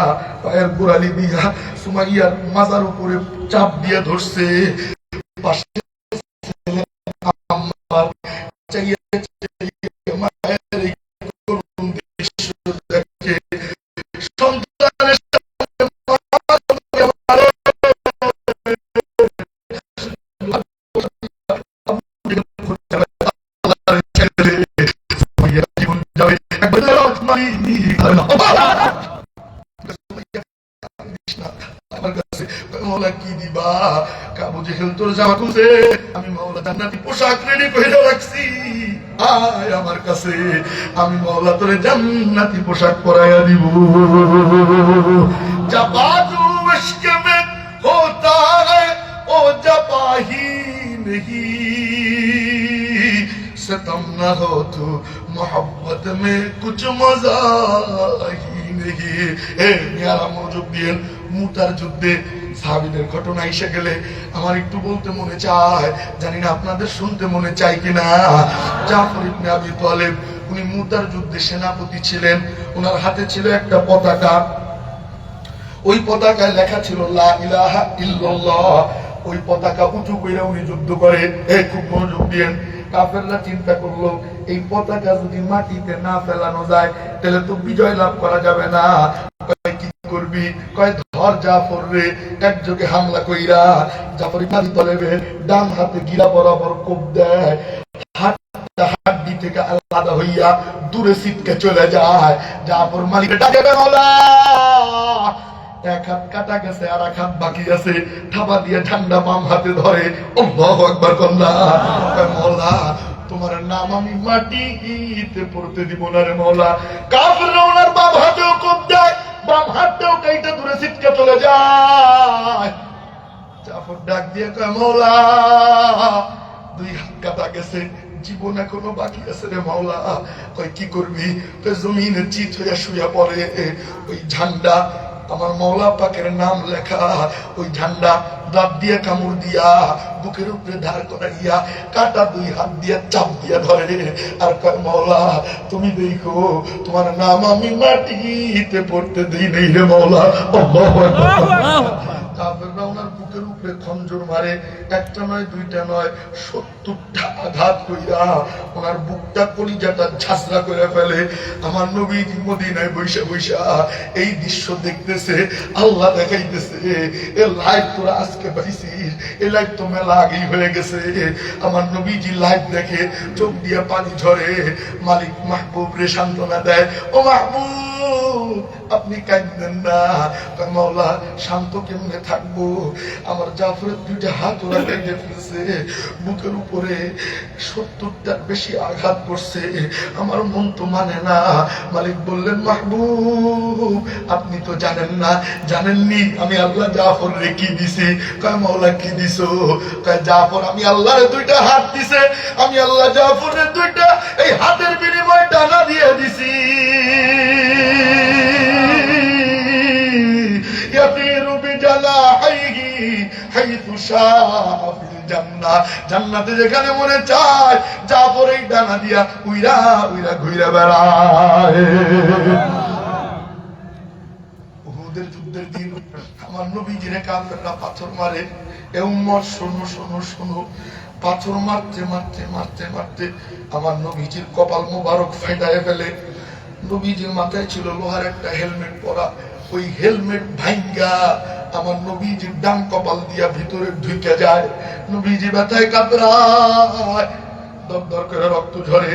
পায়ের গোড়ালি দিয়া সুমাইয়ার মাজার উপরে চাপ দিয়ে ধরছে, পাশে নিখিল তোর জামা খুলছে, আমি মাওলা জান্নাতি পোশাক রেডি করে রাখছি, আয় আমার কাছে, আমি মাওলা তোরে জান্নাতি পোশাক পরাইয়া দিব। যা বাজু ইশক মে होता है ओ जबा ही नहीं, सितम न हो तो मोहब्बत में कुछ मजा ही नहीं। ए मेरा মনোযোগ দিয়েন, মুতার যুদ্ধে সাহাবীদের ঘটনা এসে গেলে আমার একটু বলতে মনে চায়, জানি না আপনাদের শুনতে মনে চায় কিনা। জাফর ইবনে আবি তালেব উনি মুতার যুদ্ধে সেনাপতি ছিলেন, ওনার হাতে ছিল একটা পতাকা, ওই পতাকায় লেখা ছিল লা ইলাহা ইল্লাল্লাহ। ওই পতাকা উঁচু কইরা উনি যুদ্ধ করে। খুব মনোযোগ দিয়েন, কাফেররা চিন্তা করলো এই পতাকা যদি মাটিতে না ফেলানো যায় তাহলে তো বিজয় লাভ করা যাবে না। কি করবি? কয় ধর জাফর রে। একযোগে হামলা কইরা জাফর ইবনে আবি তালেবের ডান হাতে গিরা বরাবর কোপ দেয়, হাড্ডি থেকে আলাদা হইয়া দূরে ছিটকে চলে যায়। জাফর মালিক ডাকে মাওলা, এক হাত কাটা গেছে আর এক হাত বাকি আছে, থাবা দিয়ে ঠান্ডা বাম হাতে ধরে আল্লাহু আকবার কন্যা। মাওলা তোমার নাম আমি মাটিতে পড়তে দিব না রে মাওলা। কাফেররা ওনার বাম হাতেও কোপ দেয়, বাম হাতটাও কাইটা দূরে ছিটকে চলে যায়। জাফর ডাক দিয়ে কয় মাওলা দুই হাত কাটা গেছে, জীবন এখনো বাকি আছে রে মাওলা। কয় কি করবি? জমিনে চিত হইয়া শুয়া পড়ে ওই ঝান্ডা, আমার মাওলা পাকের নাম লেখা ওই ঝান্ডা দাঁত দিয়ে কামড় দিয়া বুকের উপরে ধার করাইয়া কাটা দুই হাত দিয়ে চাপ দিয়া ধরে আর কয় মাওলা তুমি দেখো তোমার নাম আমি মাটিতে পড়তে দিই নেই রে মাওলা। আল্লাহু আকবার। কাফেররা ওনার বুকের উপরে খঞ্জর মারে, একটা নয় দুইটা নয় 70টা আঘাত কইরা ওনার বুকটা কলিজাটা ঝাঁঝরা করে ফেলে। আমার নবী মদিনায় বৈশা বৈশা এই দৃশ্য দেখতেছে, আল্লাহ দেখাইতেছে এ লাইভ তোরা আজকে পাইছিস, এ লাইভ তো মেলা আগেই হয়ে গেছে। আমার নবীজি লাইভ দেখে চোখ দিয়ে পানি ঝরে, মালিক মাহবুব রে সান্ত্বনা দেয়, ও মাহবুব আপনি কাঁদবেন না। মাওলা শান্ত কেমনে থাকবো? আমার জাফরের দুইটা হাত ওরা লেগে ফেলছে, বুকের উপরে 70টার বেশি আঘাত করছে, আমার মন তো মানে না। মালিক বললেন মাহবুব আপনি তো জানেন না, জানেননি আমি আল্লাহ জাফর রে কি দিছি? কয় মাওলা কি দিছো? কয় জাফর আমি আল্লাহর দুইটা হাত দিছে, আমি আল্লাহ জাফরের দুইটা এই হাতের বিনিময়ে ডানা দিয়ে দিছি। জান্নাতে যেখানে মনে চায় জাফর এই ডানা দিয়া উইরা উইরা ঘুরে বেড়ায়। উহুদের যুদ্ধের দিন আমার নবীজিরে কাফেররা পাথর মারে। এ উম্মত শোনো শোনো শোনো, পাথর মারতে মারতে মারতে মারতে আমার নবীজির কপাল মোবারক ফাটায় ফেলে। নবীজির মাথায় ছিল লোহার একটা হেলমেট পরা, ওই হেলমেট ভাঙ্গা আমার নবীজির ডান কপাল দিয়া ভিতরে ঢুকে যায়। নবীজি ব্যথায় কাতরায়, দর দর করে রক্ত ঝরে,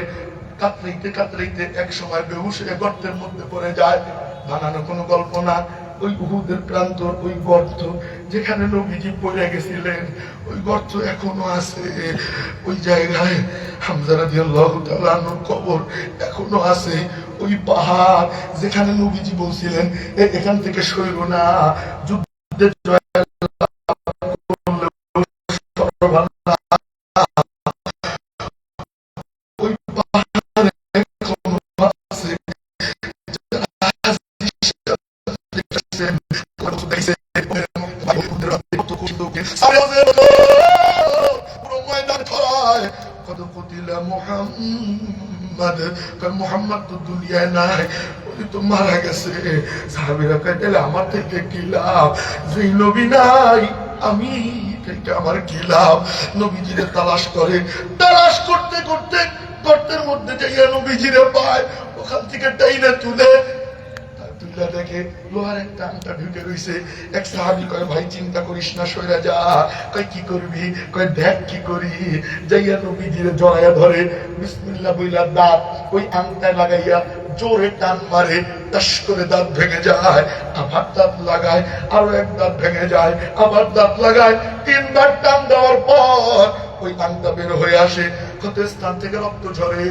কাতরাইতে কাতরাইতে এক সময় বেহুশ হয়ে গর্তের মধ্যে পড়ে যায়। বানানো কোনো গল্প না, ওই উহুদের প্রান্তর ওই গর্ত যেখানে নবীজি পড়ে গেছিলেন ওই গর্ত এখনো আছে। ওই জায়গায় হামজা রাদিয়াল্লাহু তাআলা আনহুর কবর এখনো আছে। ওই পাহাড় যেখানে নবীজি বলছিলেন এখান থেকে সইব না, যুদ্ধে জয় ওই পাহাড় এখনো আছে। মোহাম্মদ তো দুনিয়ায় নাই, উনি তো মারা গেছে। সাহাবীরা কয় তাহলে আমার থেকে কি লাভ? যেই নবী নাই আমি থেকে আমার কি লাভ? নবীজিরে তালাশ করে, তালাশ করতে করতে গর্তের মধ্যে যাইয়া নবীজিরে পায়, ওখান থেকে টাইনা তুলে দেখে লোহার একটা আংটা ঢুকে রয়েছে। এক সাহাবী কয় ভাই চিন্তা করিস না, সইরা যা। কয় কি করবি? কয় দেখ কি করি। যাইয়া নবীজিরে জড়াইয়া ধরে, বিসমিল্লাহ বইলা দাঁত ওই আংটায় লাগাইয়া জোরে টান মারে, টাস করে দাঁত ভেঙে যায়, আবার দাঁত লাগায়, আরো এক দাঁত ভেঙে যায়, আবার দাঁত লাগায়। 3 বার টান দেওয়ার পর ওই আংটা বের হয়ে আসে, ক্ষত স্থান থেকে রক্ত ঝরে।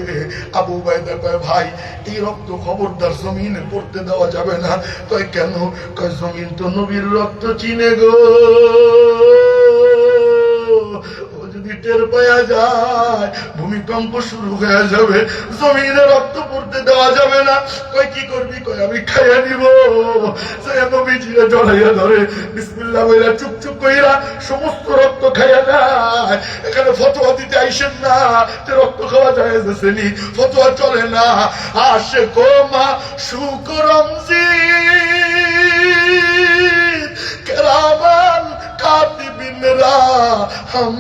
আবু উবাইদা কয়, ভাই এই রক্ত খবরদার জমিনে পড়তে দেওয়া যাবে না। কয় কেন? কয় জমিন তো নবীর রক্ত চিনে গো, ও যদি টের পাওয়া যায় ভূমিকম্প শুরু হয়ে যাবে, জমিনে রক্ত পড়তে দেওয়া যাবে না। কয় কি করবি? কয় আমি খাইয়া নিব। সে নবীজিরে জড়াইয়া ধরে বিসমিল্লাহ বইলা চুপ চুপ কইরা সমস্ত রক্ত খাইয়া যায়। এখানে ফতোয়া দিতে আইসেন না যে রক্ত খাওয়া যায় নি, ফতোয়া চলে না। আশে কোমা শুকরমজি কেরামান কাতিবিনরা হাম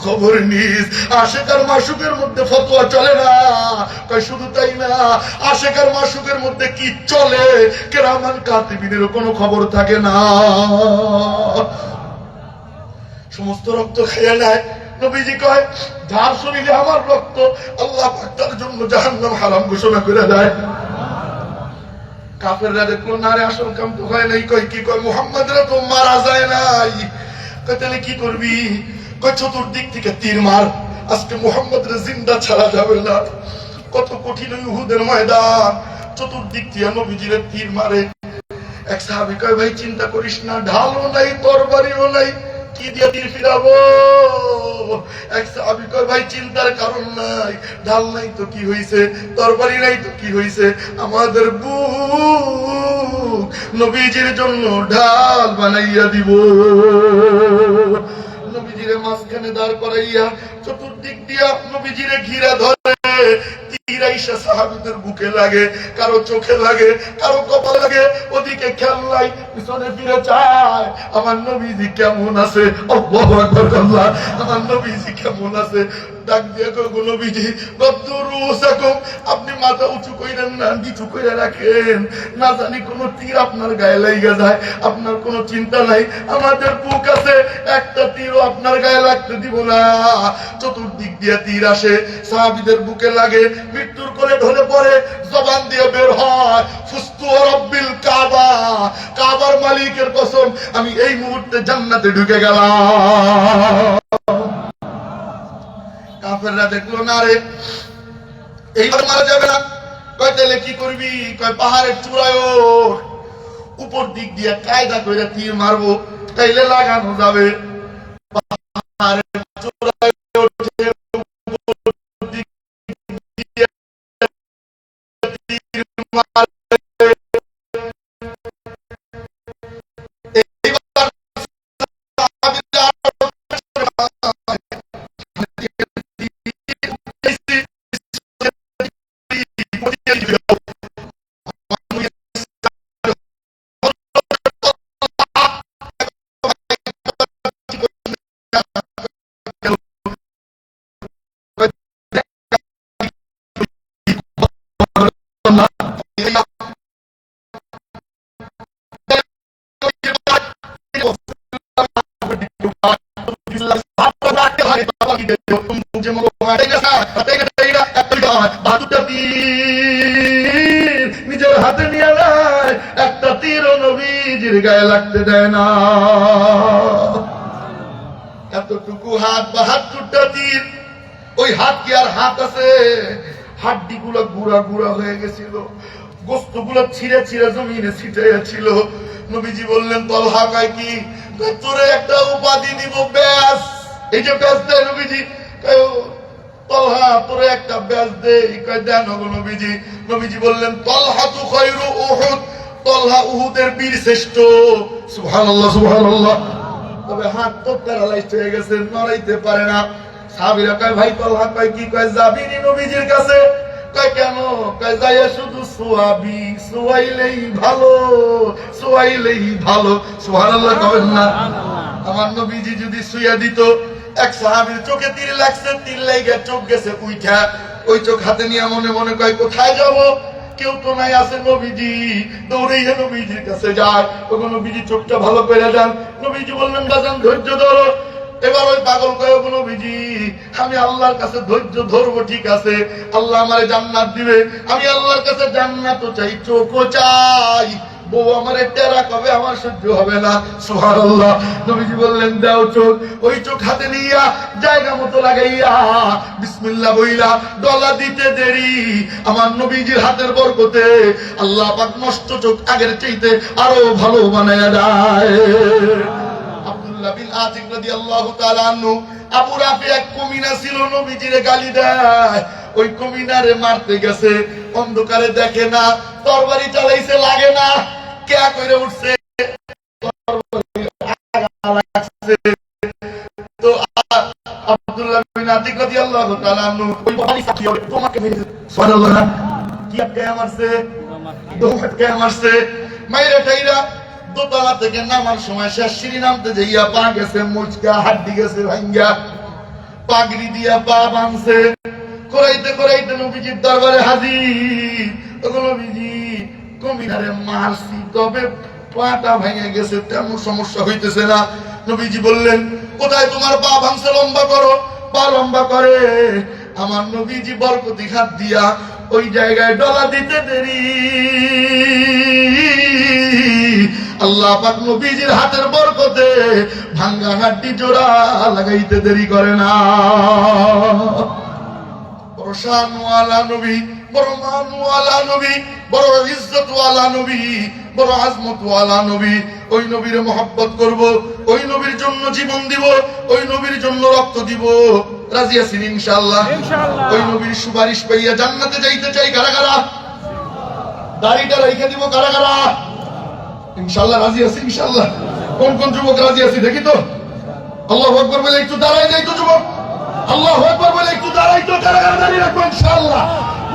খবর নিস। আশেকার মাসুকের মধ্যে ফতোয়া চলে না। কয় শুধু তাই না, আশেকার মাসুকের মধ্যে কি চলে, কেরামান কাতিবিনেরও কোনো খবর থাকে না। সমস্ত রক্ত খেয়ে নেয়। নবীজি কয়, যার শরীরে আমার রক্ত, আল্লাহ পাক তার জন্য জাহান্নাম হারাম ঘোষণা করে দেয়। কাফেররা দেখলো না রে, আসল কাম তো হয় নাই। কয় কি? কয় মুহাম্মাদরা তো মারা যায় নাই। কয় তাহলে কি করবি? কয় চতুর্দিক থেকে তীর মার, আজকে মুহাম্মাদরে জিন্দা ছাড়া যাবে না। কত কঠিন উহুদের ময়দান, চতুর্দিক দিয়ে নবীজিরে তীর মারে। এক সাহাবী কয়, ভাই চিন্তা করিস না, ঢালও নাই, তরবারিও নাই, কি দিয়ে তীর ফিরাবো? এক সাহাবী কয়, ভাই চিন্তার কারণ নাই, ঢাল নাই তো কি হইছে, তরবারি নাই তো কি হইছে, আমাদের বুক নবীজির জন্য ঢাল বানাইয়া দিব। নবীজিরে মাঝখানে দাঁড় করাইয়া চতুর্দিক দিয়া নবীজিরে ঘিরা ধরে। তীর আইসা সাহাবীদের বুকে লাগে, কারো চোখে লাগে, কারো কপালে লাগে। ওদিকে খেয়াল নাই, পিছনে ফিরে চায় আমার নবীজি কেমন আছে। আল্লাহু আকবার, আল্লাহ, আমার নবীজি কেমন আছে। ডাক দিয়ে কই, নবীজি বদরুসাকুম, আপনি মাথা উঁচু কইরেন না, নিচু কইরা রাখেন, না জানি কোন তীর আপনার গায়ে লাগা যায়। আপনার কোনো চিন্তা নাই, আমাদের বুক আছে, একটা তীরও আপনার গায়ে লাগতে দিব না। চতুর্দিক দিয়ে তীর আসে, সাহাবীদের বুকে লাগে, মৃত্যুর কোলে ঢলে পড়ে, জবান দিয়ে বের হয় ফুস্তু রব্বিল কাবা, কাবার মালিকের কসম আমি এই মুহূর্তে জান্নাতে ঢুকে গেলাম। কাফেররা দেখলো না রে, এইবার মারা যাবে না। কয় তাহলে কি করবি? কয় পাহাড়ের চূড়ায় উপর দিক দিয়ে কায়দা করে তীর মারবো, তাইলে লাগানো যাবে। পাহাড়ের চূড়ায় নিজের হাতে নিয়ে নেয়, একটা তীর নবীজির গায়ে লাগতে দেয় না। এতটুকু হাত, 72টা তীর। ওই হাত কি আর হাত আছে? হাড্ডি গুলো গুড়া গুড়া হয়ে গেছিল, গোস্ত গুলো ছিঁড়ে ছিঁড়ে জমিনে ছিটাইয়াছিল। নবীজি বললেন, তলহা কয় কি? তোরে একটা উপাধি দিব, ব্যাস। এই যে ব্যাস দেয় নবীজি, তলহা তোরে একটা ব্যাস দে। কয় দেন গো নবীজি। নবীজি বললেন, তলহা তু খায়রু উহুদ, তলহা উহুদের বীর শ্রেষ্ঠ। সুবহানাল্লাহ, সুবহানাল্লাহ। তবে হাত তো প্যারালাইজড হয়ে গেছে, নড়াইতে পারে না। সাহাবীরা কয়, ভাই তলহা কয় কি? কয় যাবি নি নবীজির কাছে? কয় কেন? কয় যাইয়া শুধু সোয়াবি, সোয়াইলেই ভালো, সোয়াইলেই ভালো। সুবহানাল্লাহ কবেন না? আমার নবীজি যদি শুইয়া দিত, এক সাহাবীর চোখে তীর লাগছে, তীর লাইগা চোখ গেছে উইঠা, ওই চোখ হাতে নিয়ে মনে মনে কয় কোথায় যাব, কেউ তো নাই, আছে নবীজি। দৌড়াইয়া নবীজির কাছে যায়। ওগো নবীজি চোখটা ভালো করে যান। নবীজি বললেন, বাজান ধৈর্য ধরো। এবার ওই পাগল কয়, নবীজি আমি আল্লাহর কাছে ধৈর্য ধরবো, ঠিক আছে, আল্লাহ আমারে জান্নাত দিবে, আমি আল্লাহর কাছে জান্নাতও চাই, চোখও চাই, বউ আমারে টেরা কবে, আমার সহ্য হবে না। সুবহানাল্লাহ। নবীজি বললেন দাও চোখ। ওই চোখ হাতে নিয়া জায়গা মতো লাগাইয়া বিসমিল্লাহ বইলা ডলা দিতে দেরি আমার নবীজির হাতের বরকতে আল্লাহ পাক নষ্ট চোখ আগের চাইতে আরো ভালো বানায়া দেয়। আব্দুল্লাহ বিন আতিক রাদিয়াল্লাহু তাআলা আনহু, আবু রাফি এক কমিনা ছিল, নবীজিরে গালি দেয়। ওই কমিনারে মারতে গেছে, অন্ধকারে দেখে না, তরবারি চালাইছে, লাগে না, কেয়া কইরে উঠছে, তো আব্দুল্লাহ বিন আতিক রাদিয়াল্লাহু তাআলা আনহু ওই বহারি সাথী হবে তোমাকে মেরেছে। সুবহানাল্লাহ। কি আটকায় মারছে, আটকায় মারছে, মাইরা টাইরা দোতলা থেকে নামার সময় শেষ সিঁড়ি নামতে যাইয়া পা গেছে মুচকা, হাড্ডি গেছে ভাঙ্গা, পাগড়ি দিয়া পা বাঁধছে, করাইতে করাইতে নবীজির দরবারে হাজির। নবীজি কমিনারে মারছি, তবে পাটা ভেঙে গেছে, তেমন সমস্যা হইতেছে না। নবীজি বললেন কোথায় তোমার পা ভাঙছে, লম্বা করো। পা লম্বা করে আমার নবীজি বরকতি হাত দিয়া ওই জায়গায় ডলা দিতে দেরি আল্লাহ পাক নবীজির হাতের বরকতে ভাঙ্গা হাড্ডি জোড়া লাগাইতে দেরি করে না। বড় শানওয়ালা নবী, বড় মানওয়ালা নবী, বড় ইজ্জতওয়ালা নবী, বড় আজমতওয়ালা নবী। ওই নবীর মহব্বত করব, ওই নবীর জন্য জীবন দিব, ওই নবীর জন্য রক্ত দিব। রাজি আছেন ইনশাআল্লাহ? ওই নবীর সুপারিশ পাইয়া জান্নাতে যাইতে চাই কারা কারা? দাড়িটা রেখে দিব কারা কারা? ইনশাআল্লাহ রাজি আছি ইনশাআল্লাহ? কোন কোন যুবক রাজি আছি দেখি তো? আল্লাহু আকবার বলে একটু দাঁড়াই যাই তো যুবক। আল্লাহু আকবার বলে একটু দাঁড়াই তো, কারা কারা দাঁড়িয়ে রাখবো ইনশাআল্লাহ?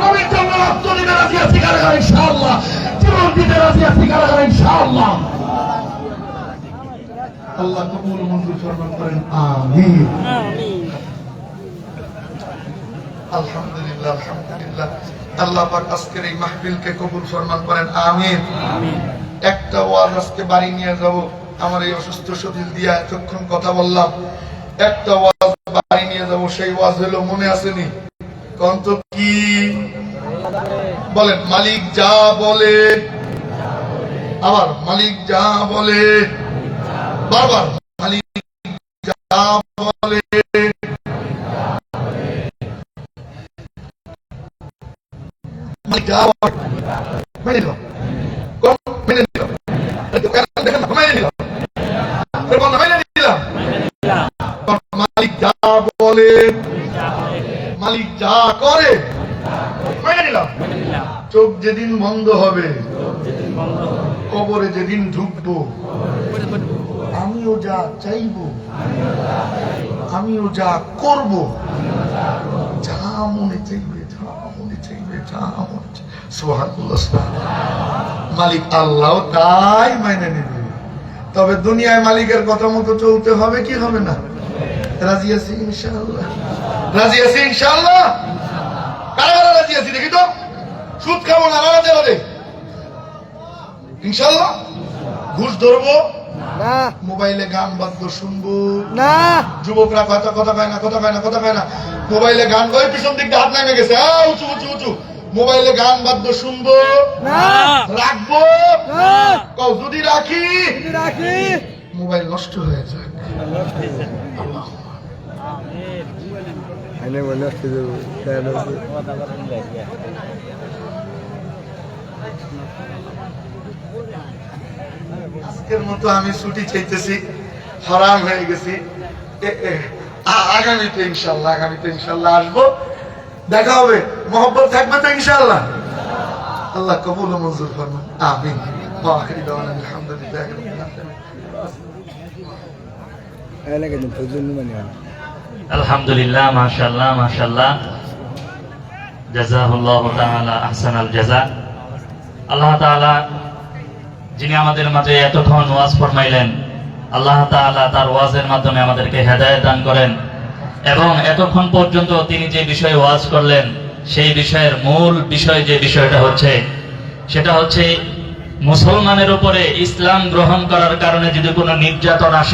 নবীর জন্য রক্ত দিতে রাজি আছি কারা কারা ইনশাআল্লাহ? জীবন দিতে রাজি আছি কারা কারা ইনশাআল্লাহ? আল্লাহ কবুল মঞ্জুর ফরমান করেন, আমিন। আলহামদুলিল্লাহ, আলহামদুলিল্লাহ। আল্লাহ পাক আজকের এই মাহফিলকে কবুল ফরমান করেন, আমিন। একটা ওয়াজ আজকে বাড়ি নিয়ে যাব, আমার এই অসুস্থ শরীর দিয়া এতক্ষণ কথা বললাম, একটা ওয়াজ বাড়ি নিয়ে যাব, সেই ওয়াজ হলো মনে আসেনি? কন্ত কি বলেন? মালিক যা বলে, আবার মালিক যা বলে, বারবার মালিক যা বলে, মালিক যা বলে, মেনে নিল, মেনে নিল, দেখেন না, মেনে নিল, মেনে নিলাম। মালিক যা বলে, মালিক যা করে, মেনে নিলাম। চোখ যেদিন বন্ধ হবে, কবরে যেদিন ঢুকবো, আমিও যা চাইবো, আমিও যা করব, যা মনে চাইবে, যা মনে চাইবে, যা মনে চাইবে। সুবহানাল্লাহ। মালিক আল্লাহ তাই মেনে নেবে। তবে দুনিয়ায় মালিকের কথা মতো চলতে হবে কি হবে না? রাজি আছি ইনশাআল্লাহ? রাজি আছি ইনশাআল্লাহ? কারা কারা রাজি আছি দেখি তো? সুদ খাবো না, রাজি হবে ইনশাআল্লাহ? ঘুষ ধরবো না, মোবাইলে গান বাদ্য শুনবো না, যুবকরা কথা কথা কয় না, কথা কয় না, কথা কয় না, মোবাইলে গান গায়, পিছন দিক দিয়ে হাত নেমে গেছে, উঁচু উঁচু উঁচু, মোবাইলে গান বাদ্য শুনবো না, রাখবো না, যদি রাখি মোবাইল নষ্ট হয়ে যায়। আজকের মতো আমি ছুটি চাইতেছি, হারাম হয়ে গেছি। আগামীতে ইনশাল্লাহ, আগামীতে ইনশাল্লাহ আসবো, দেখা হবে, মহব্বত থাকবে তো ইনশাল্লাহ? আল্লাহ কবুল ও মঞ্জুর ফরমান, আমিন। আলহামদুলিল্লাহ, মাশাআল্লাহ, মাশাআল্লাহ, জাযাহুল্লাহু তাআলা আহসানাল জাযা। আল্লাহ তাআলা যিনি আমাদের মাঝে এতক্ষণ ওয়াজ ফরমাইলেন, আল্লাহ তাআলা তার ওয়াজের মাধ্যমে আমাদেরকে হেদায়েত দান করেন, এবং এতক্ষণ পর্যন্ত তিনি যে বিষয়ে ওয়াজ করলেন সেই বিষয়ের মূল বিষয় যে বিষয়টা হচ্ছে, সেটা হচ্ছে মুসলমানের উপরে ইসলাম গ্রহণ করার কারণে যদি কোনো নির্যাতন আসে